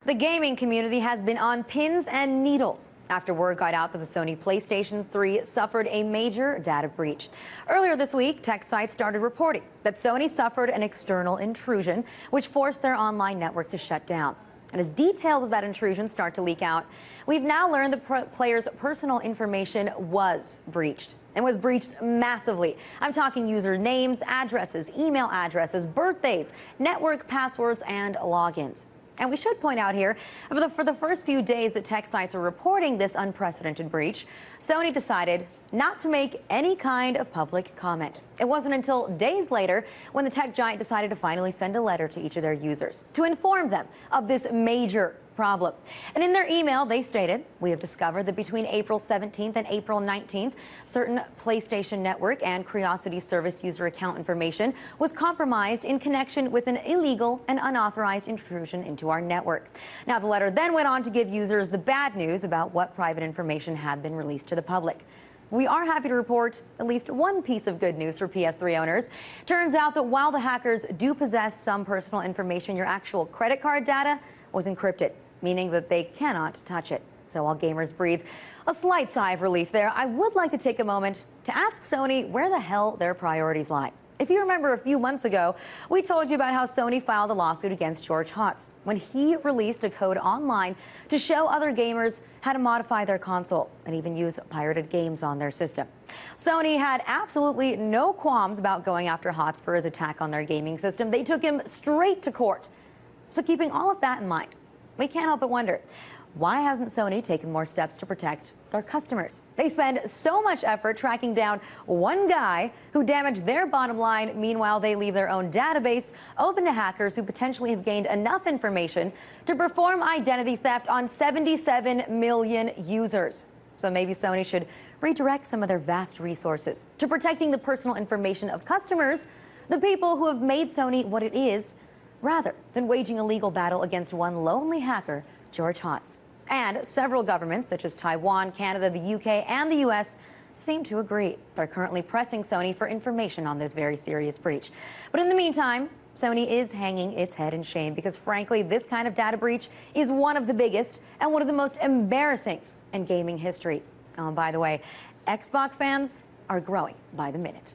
The gaming community has been on pins and needles after word got out that the Sony PlayStation 3 suffered a major data breach. Earlier this week, tech sites started reporting that Sony suffered an external intrusion, which forced their online network to shut down. And as details of that intrusion start to leak out, we've now learned the players' personal information was breached. And was breached massively. I'm talking user names, addresses, email addresses, birthdays, network passwords, and logins. And we should point out here, for the first few days that tech sites are reporting this unprecedented breach, Sony decided not to make any kind of public comment. It wasn't until days later when the tech giant decided to finally send a letter to each of their users to inform them of this major problem. And in their email, they stated, "We have discovered that between April 17th and April 19th, certain PlayStation Network and Curiosity Service user account information was compromised in connection with an illegal and unauthorized intrusion into our network." Now, the letter then went on to give users the bad news about what private information had been released to the public. We are happy to report at least one piece of good news for PS3 owners. Turns out that while the hackers do possess some personal information, your actual credit card data was encrypted, meaning that they cannot touch it. So while gamers breathe a slight sigh of relief there, I would like to take a moment to ask Sony where the hell their priorities lie. If you remember a few months ago, we told you about how Sony filed a lawsuit against George Hotz when he released a code online to show other gamers how to modify their console and even use pirated games on their system. Sony had absolutely no qualms about going after Hotz for his attack on their gaming system. They took him straight to court. So keeping all of that in mind, we can't help but wonder, why hasn't Sony taken more steps to protect their customers? They spend so much effort tracking down one guy who damaged their bottom line. Meanwhile, they leave their own database open to hackers who potentially have gained enough information to perform identity theft on 77 million users. So maybe Sony should redirect some of their vast resources to protecting the personal information of customers, the people who have made Sony what it is, rather than waging a legal battle against one lonely hacker, George Hotz. And several governments, such as Taiwan, Canada, the UK, and the US, seem to agree. They're currently pressing Sony for information on this very serious breach. But in the meantime, Sony is hanging its head in shame because, frankly, this kind of data breach is one of the biggest and one of the most embarrassing in gaming history. Oh, and by the way, Xbox fans are growing by the minute.